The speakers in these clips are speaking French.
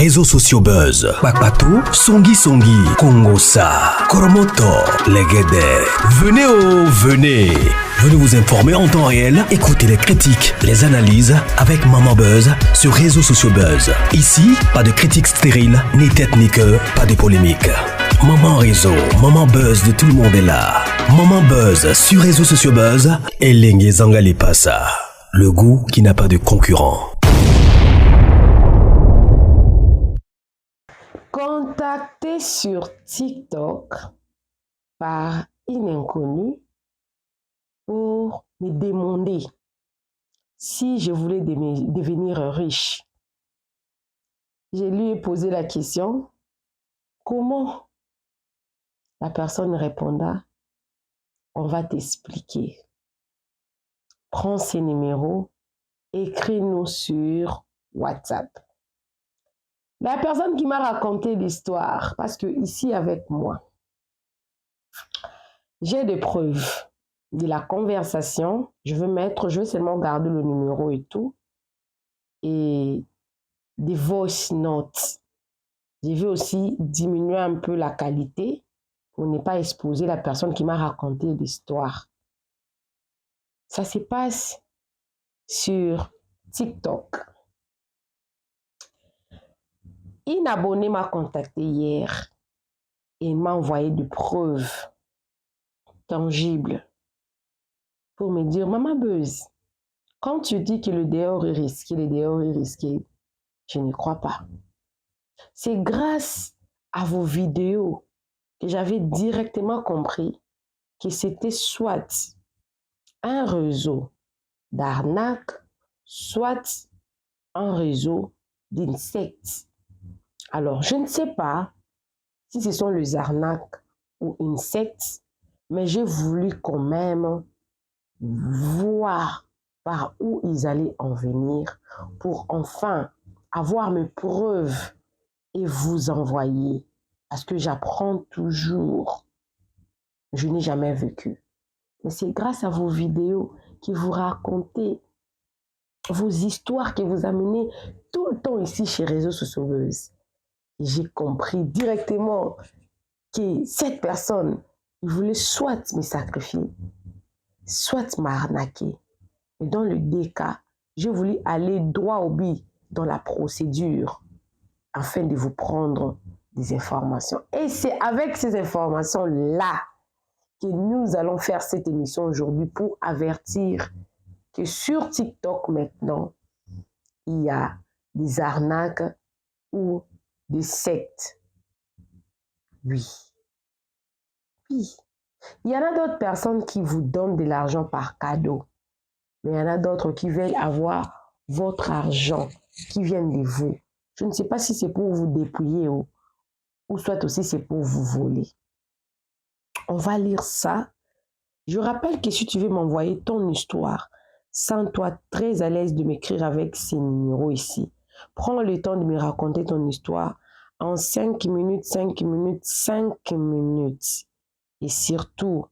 réseaux sociaux buzz. Bakpatou, Songi Songi, Kongosa, Koromoto, Legede. Venez. Venez vous informer en temps réel. Écoutez les critiques, les analyses avec Maman Buzz sur réseaux sociaux buzz. Ici, pas de critiques stériles, ni tête ni queue, pas de polémique. Maman réseau, Maman Buzz de tout le monde est là. Maman Buzz sur réseaux sociaux buzz. Et Lengue Zangali Passa. Le goût qui n'a pas de concurrent. Contacté sur TikTok par une inconnue pour me demander si je voulais devenir riche. Je lui ai posé la question, comment? La personne répondra, on va t'expliquer. Prends ces numéros, écris-nous sur WhatsApp. La personne qui m'a raconté l'histoire, parce que ici avec moi, j'ai des preuves de la conversation. Je vais seulement garder le numéro et tout. Et des voice notes. Je vais aussi diminuer un peu la qualité pour ne pas exposer la personne qui m'a raconté l'histoire. Ça se passe sur TikTok. Une abonnée m'a contacté hier et m'a envoyé des preuves tangibles pour me dire, Maman Buzz, quand tu dis que le dehors est risqué, je ne crois pas. C'est grâce à vos vidéos que j'avais directement compris que c'était soit un réseau d'arnaque, soit un réseau d'insectes. Alors, je ne sais pas si ce sont les arnaques ou insectes, mais j'ai voulu quand même voir par où ils allaient en venir pour enfin avoir mes preuves et vous envoyer. Parce que j'apprends toujours. Je n'ai jamais vécu. Mais c'est grâce à vos vidéos que vous racontez vos histoires que vous amenez tout le temps ici chez Réseaux Sociaux Buzz. J'ai compris directement que cette personne, il voulait soit me sacrifier, soit m'arnaquer. Mais dans le deux cas, j'ai voulu aller droit au but dans la procédure afin de vous prendre des informations. Et c'est avec ces informations-là que nous allons faire cette émission aujourd'hui pour avertir que sur TikTok maintenant, il y a des arnaques ou des sectes. Oui. Il y en a d'autres personnes qui vous donnent de l'argent par cadeau. Mais il y en a d'autres qui veulent avoir votre argent qui vient de vous. Je ne sais pas si c'est pour vous dépouiller ou soit aussi c'est pour vous voler. On va lire ça. Je rappelle que si tu veux m'envoyer ton histoire, sens-toi très à l'aise de m'écrire avec ces numéros ici. Prends le temps de me raconter ton histoire en 5 minutes. Et surtout,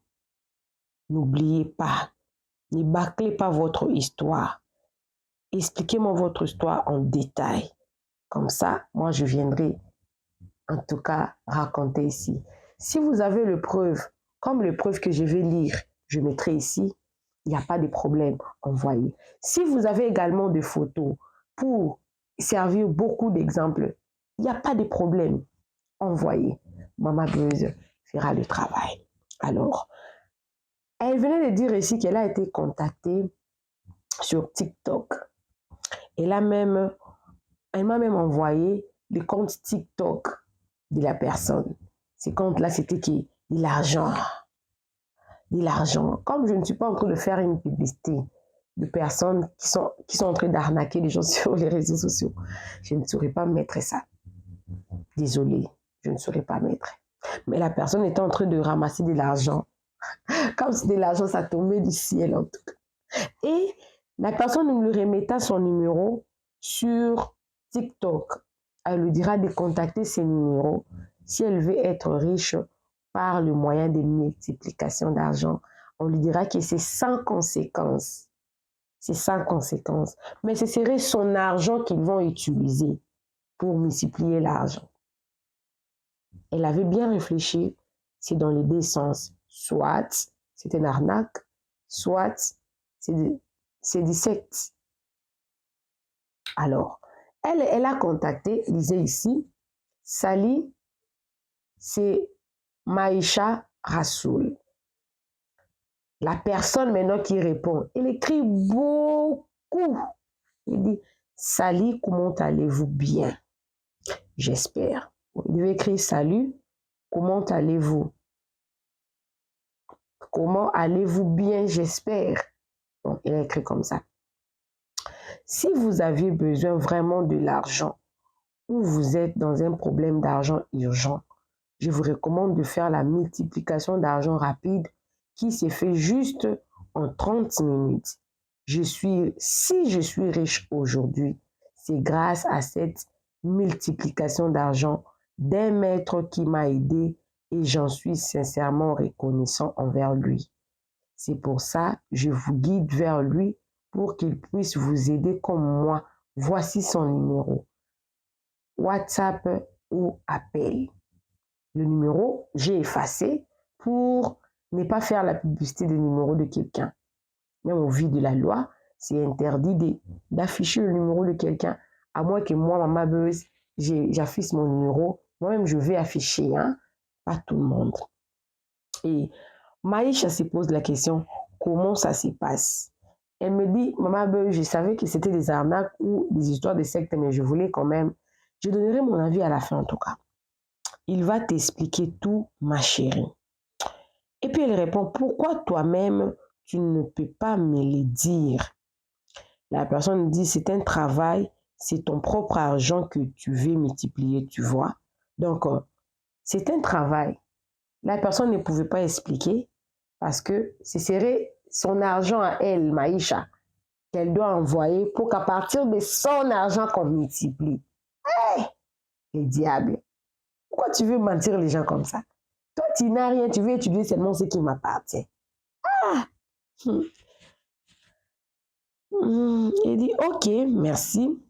n'oubliez pas, ne bâclez pas votre histoire. Expliquez-moi votre histoire en détail. Comme ça, moi, je viendrai en tout cas raconter ici. Si vous avez les preuves, comme les preuves que je vais lire, je mettrai ici, il n'y a pas de problème, envoyez. Si vous avez également des photos pour servir beaucoup d'exemples, il n'y a pas de problème, envoyez. Maman Buzz fera le travail. Alors, elle venait de dire ici qu'elle a été contactée sur TikTok. Elle m'a même envoyé le compte TikTok de la personne. Ce compte-là, c'était qui? De l'argent. De l'argent. Comme je ne suis pas en train de faire une publicité de personnes qui sont en train d'arnaquer les gens sur les réseaux sociaux, je ne saurais pas mettre ça. Désolée, je ne saurais pas mettre. Mais la personne était en train de ramasser de l'argent. Comme si de l'argent, ça tombait du ciel en tout cas. Et la personne nous remettra son numéro sur TikTok. Elle lui dira de contacter ses numéros si elle veut être riche par le moyen de multiplication d'argent. On lui dira que c'est sans conséquence. C'est sans conséquence. Mais ce serait son argent qu'ils vont utiliser. pour multiplier l'argent. Elle avait bien réfléchi, c'est dans les deux sens. Soit c'est une arnaque, soit c'est des sectes. Alors, elle a contacté, lisez ici, Sally, c'est Maïcha Rassoul. La personne maintenant qui répond, elle écrit beaucoup. Il dit, Sally, comment allez-vous bien? J'espère. Il lui écrit, salut, comment allez-vous? Comment allez-vous bien? J'espère. Bon, il a écrit comme ça. Si vous avez besoin vraiment de l'argent ou vous êtes dans un problème d'argent urgent, je vous recommande de faire la multiplication d'argent rapide qui se fait juste en 30 minutes. Si je suis riche aujourd'hui, c'est grâce à cette multiplication d'argent d'un maître qui m'a aidé et j'en suis sincèrement reconnaissant envers lui. C'est pour ça que je vous guide vers lui pour qu'il puisse vous aider comme moi. Voici son numéro. WhatsApp ou appel. Le numéro, j'ai effacé pour ne pas faire la publicité du numéro de quelqu'un. Même au vu de la loi, c'est interdit d'afficher le numéro de quelqu'un. À moins que moi, Maman Buzz, j'affiche mon numéro. Moi-même, je vais afficher, pas tout le monde. Et Maïcha se pose la question, comment ça se passe? Elle me dit, Maman Buzz, je savais que c'était des arnaques ou des histoires de sectes, mais je voulais quand même. Je donnerai mon avis à la fin en tout cas. Il va t'expliquer tout, ma chérie. Et puis elle répond, pourquoi toi-même, tu ne peux pas me le dire? La personne dit, c'est un travail, c'est ton propre argent que tu veux multiplier, tu vois. Donc, c'est un travail. La personne ne pouvait pas expliquer parce que ce serait son argent à elle, Maïcha, qu'elle doit envoyer pour qu'à partir de son argent qu'on multiplie. Hey, le diable! Pourquoi tu veux mentir les gens comme ça? Toi, tu n'as rien, tu veux étudier seulement ce qui m'appartient. Ah! Il dit, ok, merci.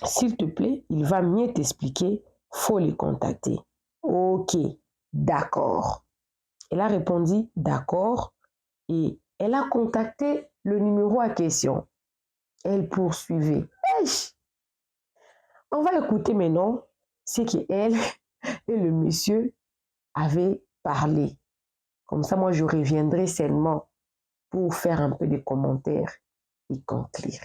S'il te plaît, il va mieux t'expliquer. Faut les contacter. Ok, d'accord. Elle a répondu, d'accord. Et elle a contacté le numéro à question. Elle poursuivait. Hey! On va écouter maintenant ce qu'elle et le monsieur avaient parlé. Comme ça, moi, je reviendrai seulement pour faire un peu de commentaires et conclure.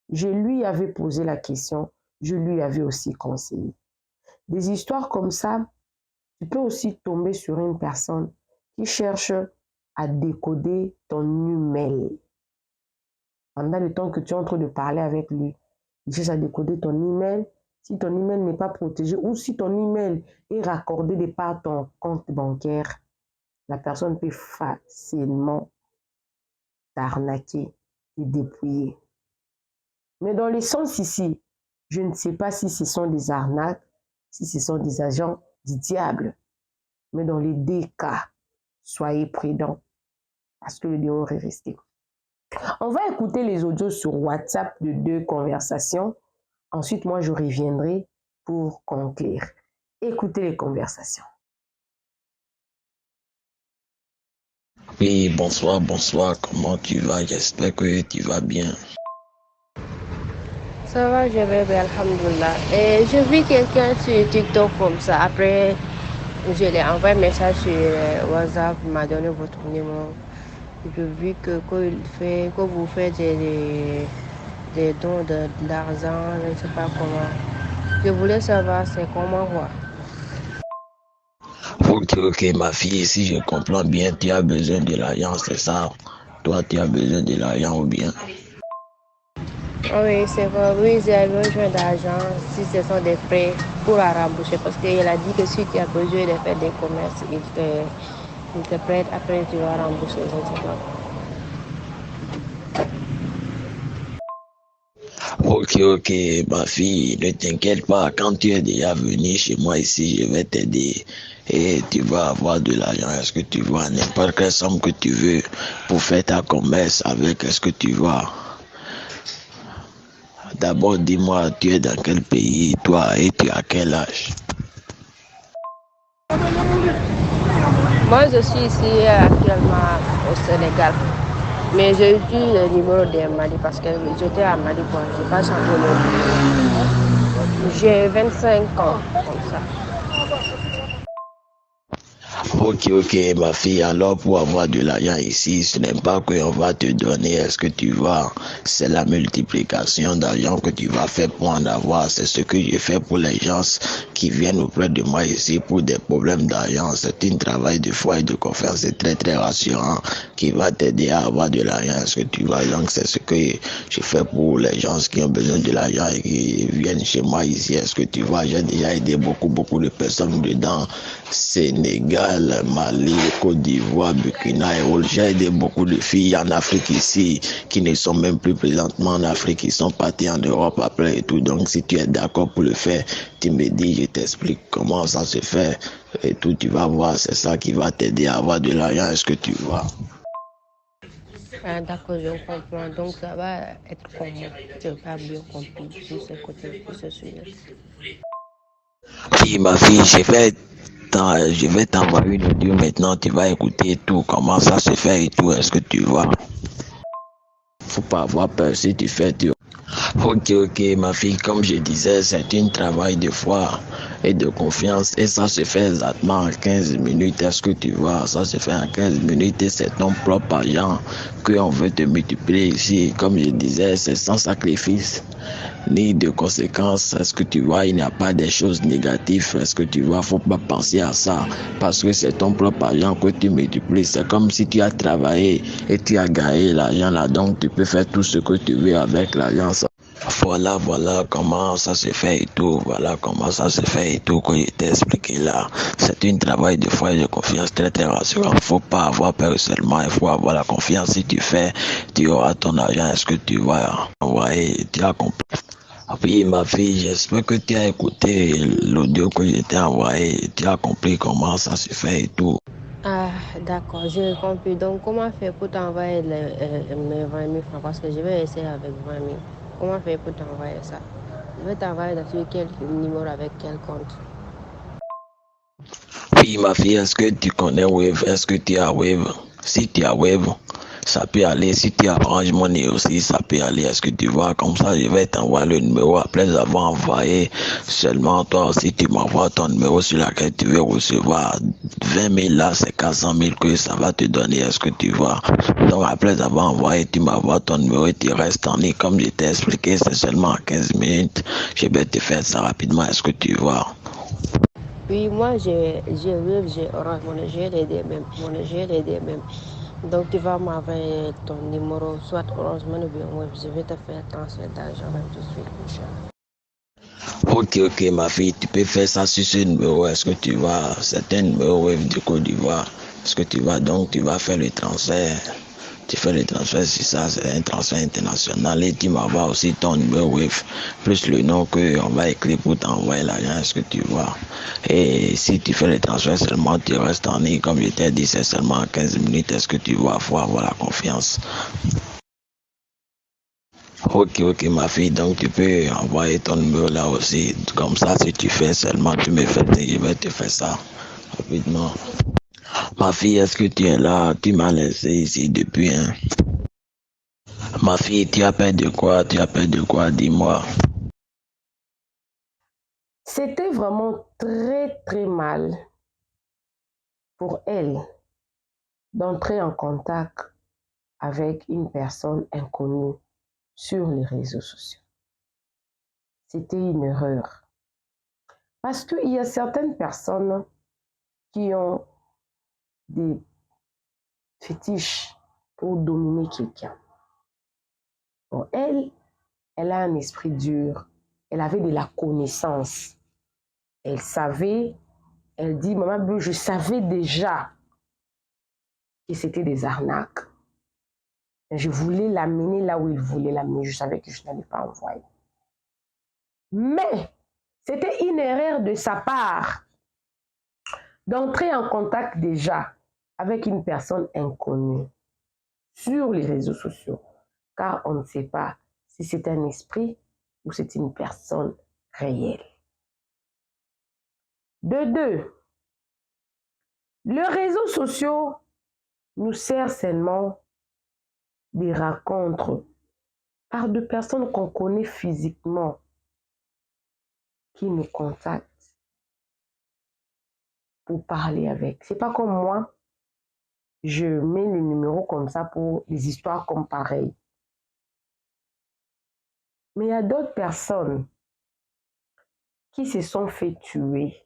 Je lui avais posé la question, je lui avais aussi conseillé. Des histoires comme ça, tu peux aussi tomber sur une personne qui cherche à décoder ton email. Pendant le temps que tu es en train de parler avec lui, il cherche à décoder ton email. Si ton email n'est pas protégé ou si ton email est raccordé de par ton compte bancaire, la personne peut facilement t'arnaquer et dépouiller. Mais dans le sens ici, je ne sais pas si ce sont des arnaques, si ce sont des agents du diable. Mais dans les deux cas, soyez prudents parce que le dehors est resté. On va écouter les audios sur WhatsApp de 2 conversations. Ensuite, moi, je reviendrai pour conclure. Écoutez les conversations. Oui, bonsoir, comment tu vas? J'espère que tu vas bien. Ça va, je vais bien, alhamdoulilah. Et je vis quelqu'un sur TikTok comme ça. Après, je l'ai envoyé un message sur WhatsApp, il m'a donné votre numéro. Je vis que vous faites des dons d'argent, je ne sais pas comment. Je voulais savoir c'est comment quoi. Ok, ma fille, si je comprends bien, tu as besoin de l'argent, c'est ça? Toi, tu as besoin de l'argent ou bien? Oui, c'est vrai. Oui, j'ai besoin d'argent si ce sont des frais pour la rembourser. Parce qu'elle a dit que si tu as besoin de faire des commerces, il te prête, après tu vas rembourser. Je ne sais pas. Ok, ma fille, ne t'inquiète pas, quand tu es déjà venu chez moi ici, je vais t'aider et tu vas avoir de l'argent. Est-ce que tu vois n'importe quelle somme que tu veux pour faire ta commerce avec, est-ce que tu vois? D'abord, dis-moi, tu es dans quel pays, toi, et tu as quel âge? Moi, je suis ici actuellement au Sénégal. Mais j'ai eu le numéro de Mali parce que j'étais à Mali, quoi. J'ai pas changé le numéro. J'ai 25 ans, comme ça. Ok, ma fille, alors pour avoir de l'argent ici, ce n'est pas qu'on va te donner, est-ce que tu vois, c'est la multiplication d'argent que tu vas faire pour en avoir, c'est ce que je fais pour les gens qui viennent auprès de moi ici pour des problèmes d'argent, c'est un travail de foi et de confiance, c'est très très rassurant, qui va t'aider à avoir de l'argent, est-ce que tu vois, donc c'est ce que je fais pour les gens qui ont besoin de l'argent et qui viennent chez moi ici, est-ce que tu vois, j'ai déjà aidé beaucoup de personnes dedans, Sénégal, Mali, Côte d'Ivoire, Burkina et autres. J'ai aidé beaucoup de filles en Afrique ici qui ne sont même plus présentement en Afrique, qui sont parties en Europe après et tout. Donc si tu es d'accord pour le faire, tu me dis, je t'explique comment ça se fait et tout. Tu vas voir, c'est ça qui va t'aider à avoir de l'argent. Est-ce que tu vois? Ah, d'accord, je comprends. Donc, ça va être comment? Je n'ai pas bien compris sur ce côté, sur ce sujet. Puis ma fille, je vais t'envoyer une audio maintenant. Tu vas écouter tout, comment ça se fait et tout. Est-ce que tu vois? Faut pas avoir peur si tu fais tout. Ok, ma fille, comme je disais, c'est un travail de foi et de confiance et ça se fait exactement en 15 minutes. Est-ce que tu vois? Ça se fait en 15 minutes et c'est ton propre argent qu'on veut te multiplier ici. Comme je disais, c'est sans sacrifice ni de conséquences. Est-ce que tu vois? Il n'y a pas des choses négatives. Est-ce que tu vois? Faut pas penser à ça parce que c'est ton propre argent que tu multiplies. C'est comme si tu as travaillé et tu as gagné l'argent là. Donc tu peux faire tout ce que tu veux avec l'argent. Voilà comment ça se fait et tout. Voilà comment ça se fait et tout que je t'ai expliqué là. C'est un travail de foi et de confiance très très rassurant. Faut pas avoir peur seulement, il faut avoir la confiance. Si tu fais, tu auras ton argent. Est-ce que tu vas envoyer? Tu as compris? Oui, ma fille, j'espère que tu as écouté l'audio que je t'ai envoyé. Tu as compris comment ça se fait et tout. Ah, d'accord, j'ai compris. Donc, comment faire pour t'envoyer mes 20 000 francs? Parce que je vais essayer avec 20 000. Comment faire pour t'envoyer ça? Je vais t'envoyer sur quel numéro avec quel compte? Oui, ma fille, est-ce que tu connais Wave? Est-ce que tu as Wave? Si tu as Wave, ça peut aller. Si tu as Orange Money aussi, ça peut aller. Est-ce que tu vois? Comme ça, je vais t'envoyer le numéro. Après avoir envoyé, seulement toi aussi, tu m'envoies ton numéro sur lequel tu veux recevoir 20 000 là, c'est 400 000 que ça va te donner. Est-ce que tu vois? Donc, après avoir envoyé, tu m'envoies ton numéro et tu restes en ligne. Comme je t'ai expliqué, c'est seulement 15 minutes. Je vais te faire ça rapidement. Est-ce que tu vois? Oui, moi, j'ai Wave, j'ai Orange Money, j'ai les deux mêmes. J'ai les deux mêmes. Donc, tu vas m'envoyer ton numéro, soit Orange Money ou bien Wave. Je vais te faire transfert d'argent même tout de suite, Inch'Allah. Ok, ma fille, tu peux faire ça sur ce numéro. Est-ce que tu vas? C'est un numéro Wave du Côte d'Ivoire. Est-ce que tu vas donc, tu vas faire le transfert? Tu fais le transfert sur ça, c'est un transfert international et tu m'envoies aussi ton numéro Wave, plus le nom qu'on va écrire pour t'envoyer l'argent, est-ce que tu vois? Et si tu fais le transfert seulement, tu restes en ligne, comme je t'ai dit, c'est seulement 15 minutes, est-ce que tu vois? Faut avoir la confiance. Ok, ma fille, donc tu peux envoyer ton numéro là aussi. Comme ça, si tu fais seulement, tu me fais, je vais te faire ça rapidement. Ma fille, est-ce que tu es là? Tu m'as laissé ici depuis, hein? Ma fille, tu as peur de quoi? Tu as peur de quoi? Dis-moi. C'était vraiment très très mal pour elle d'entrer en contact avec une personne inconnue sur les réseaux sociaux. C'était une erreur. Parce qu'il y a certaines personnes qui ont des fétiches pour dominer quelqu'un. Bon, elle a un esprit dur. Elle avait de la connaissance. Elle savait, elle dit, Maman Bleu, je savais déjà que c'était des arnaques. Je voulais l'amener là où il voulait l'amener. Je savais que je n'allais pas envoyer. Mais c'était une erreur de sa part d'entrer en contact déjà avec une personne inconnue sur les réseaux sociaux. Car on ne sait pas si c'est un esprit ou c'est une personne réelle. De deux, les réseaux sociaux nous servent seulement des rencontres par deux personnes qu'on connaît physiquement qui nous contactent pour parler avec. C'est pas comme moi, je mets les numéros comme ça pour des histoires comme pareilles. Mais il y a d'autres personnes qui se sont fait tuer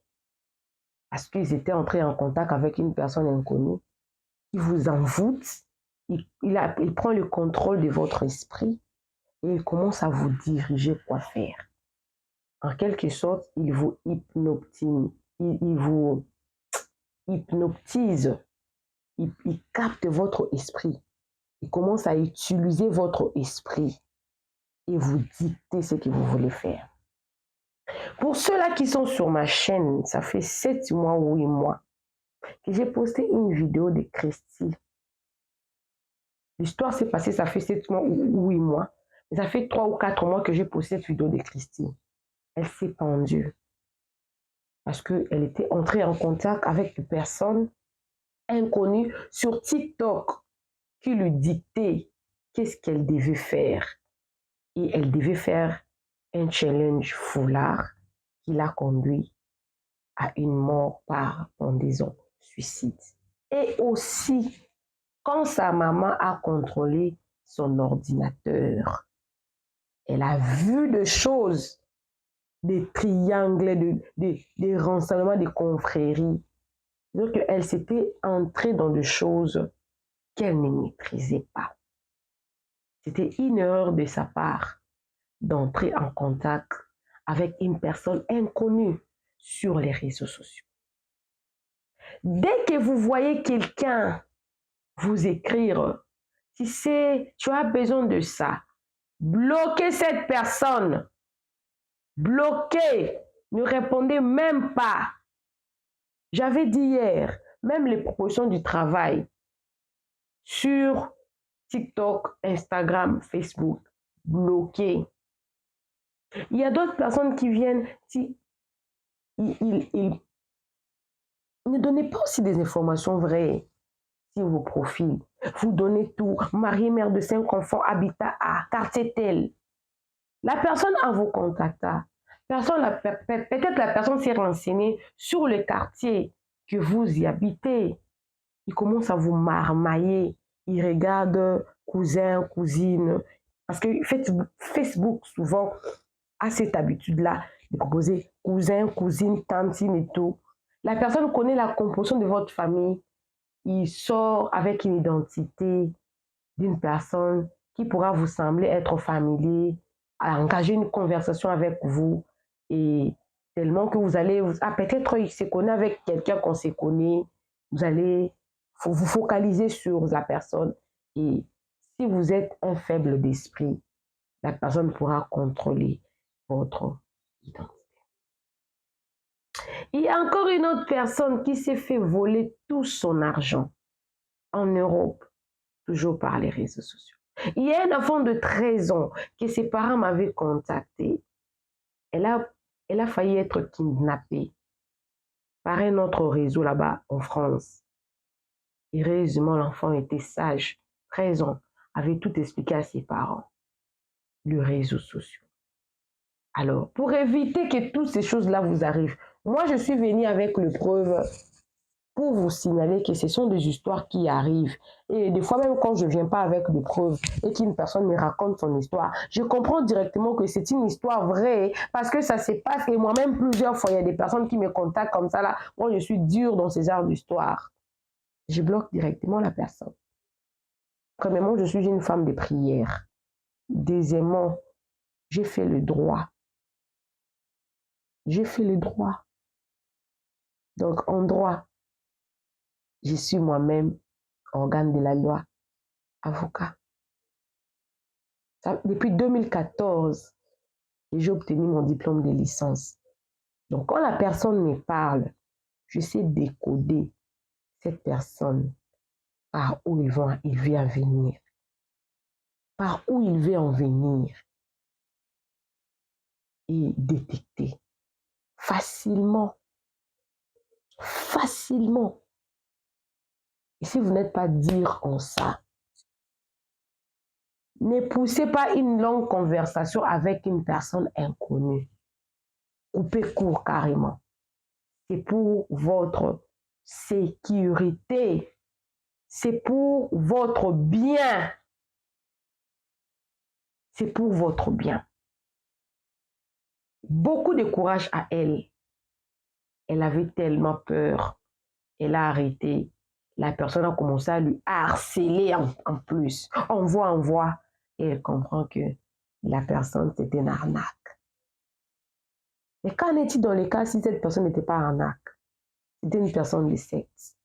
parce qu'ils étaient entrés en contact avec une personne inconnue qui vous envoûte, il prend le contrôle de votre esprit et il commence à vous diriger quoi faire. En quelque sorte, il vous hypnotise, il vous hypnotise, il capte votre esprit, il commence à utiliser votre esprit et vous dicter ce que vous voulez faire. Pour ceux-là qui sont sur ma chaîne, ça fait 7 mois ou 8 mois que j'ai posté une vidéo de Christy. L'histoire s'est passée, ça fait 7 mois ou 8 mois. Mais ça fait 3 ou 4 mois que j'ai posté cette vidéo de Christy. Elle s'est pendue parce qu'elle était entrée en contact avec une personne inconnue sur TikTok qui lui dictait qu'est-ce qu'elle devait faire. Et elle devait faire un challenge foulard qui l'a conduit à une mort par pendaison, suicide. Et aussi, quand sa maman a contrôlé son ordinateur, elle a vu des choses, des triangles, des renseignements, des confréries. Donc, elle s'était entrée dans des choses qu'elle ne maîtrisait pas. C'était une erreur de sa part d'entrer en contact avec une personne inconnue sur les réseaux sociaux. Dès que vous voyez quelqu'un vous écrire, si tu as besoin de ça, bloquez cette personne. Bloquez. Ne répondez même pas. J'avais dit hier, même les propositions du travail sur TikTok, Instagram, Facebook, bloquez. Il y a d'autres personnes qui viennent, ne donnez pas aussi des informations vraies sur vos profils. Vous donnez tout. Marié, mère de 5 enfants, habitat à quartier tel. La personne à vous contacta. Peut-être la personne s'est renseignée sur le quartier que vous y habitez. Il commence à vous marmailler. Il regarde cousin, cousine. Parce que Facebook, souvent, a cette habitude-là de proposer cousin, cousine, tantine et tout. La personne connaît la composition de votre famille. Il sort avec une identité d'une personne qui pourra vous sembler être familier, à engager une conversation avec vous et tellement que vous allez, peut-être il se connaît avec quelqu'un qu'on se connaît, vous allez vous focaliser sur la personne et si vous êtes un faible d'esprit, la personne pourra contrôler votre identité. Il y a encore une autre personne qui s'est fait voler tout son argent en Europe, toujours par les réseaux sociaux. Il y a un enfant de 13 ans que ses parents m'avaient contacté. Elle a failli être kidnappée par un autre réseau là-bas en France. Heureusement, l'enfant était sage, 13 ans, avait tout expliqué à ses parents. Les réseaux sociaux. Alors, pour éviter que toutes ces choses-là vous arrivent, moi, je suis venue avec le preuve pour vous signaler que ce sont des histoires qui arrivent. Et des fois, même quand je ne viens pas avec des preuves et qu'une personne me raconte son histoire, je comprends directement que c'est une histoire vraie parce que ça se passe. Et moi-même, plusieurs fois, il y a des personnes qui me contactent comme ça. Là, moi, je suis dure dans ces genres d'histoires. Je bloque directement la personne. Premièrement, je suis une femme de prière. Deuxièmement, j'ai fait le droit. J'ai fait le droit. Donc, en droit, je suis moi-même organe de la loi, avocat. Depuis 2014, j'ai obtenu mon diplôme de licence. Donc, quand la personne me parle, je sais décoder cette personne par où il veut en venir. Par où il veut en venir. est détecté facilement. Facilement. Et si vous n'êtes pas dire en ça, ne poussez pas une longue conversation avec une personne inconnue. Coupez court carrément. C'est pour votre sécurité. C'est pour votre bien. C'est pour votre bien. Beaucoup de courage à elle. Elle avait tellement peur. Elle a arrêté. La personne a commencé à lui harceler en plus. Envoie. Et elle comprend que la personne, c'était une arnaque. Mais qu'en est-il dans le cas si cette personne n'était pas arnaque? C'était une personne de secte.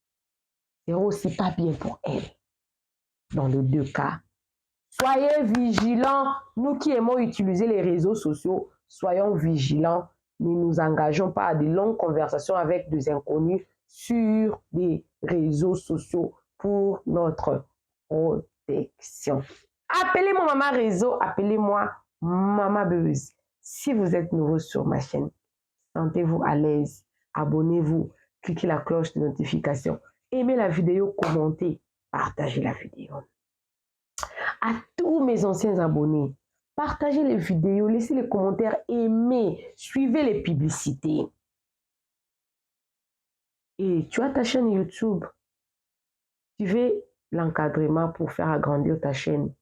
C'est aussi pas bien pour elle. Dans les deux cas, soyez vigilants. Nous qui aimons utiliser les réseaux sociaux, soyons vigilants. Ne nous engageons pas à de longues conversations avec des inconnus sur des réseaux sociaux pour notre protection. Appelez-moi Maman Réseau, appelez-moi Maman Buzz. Si vous êtes nouveau sur ma chaîne, sentez-vous à l'aise, abonnez-vous, cliquez la cloche de notification, aimez la vidéo, commentez, partagez la vidéo. À tous mes anciens abonnés, partagez les vidéos, laissez les commentaires, aimez, suivez les publicités. Et tu as ta chaîne YouTube, tu veux l'encadrement pour faire agrandir ta chaîne.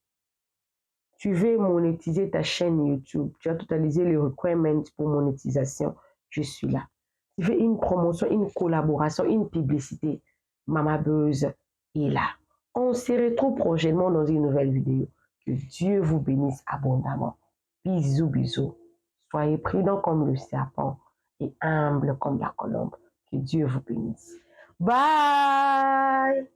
Tu veux monétiser ta chaîne YouTube, tu as totalisé les requirements pour monétisation, je suis là. Tu veux une promotion, une collaboration, une publicité, Maman Buzz est là. On se retrouve prochainement dans une nouvelle vidéo. Que Dieu vous bénisse abondamment. Bisous, bisous. Soyez prudents comme le serpent et humbles comme la colombe. Que Dieu vous bénisse. Bye!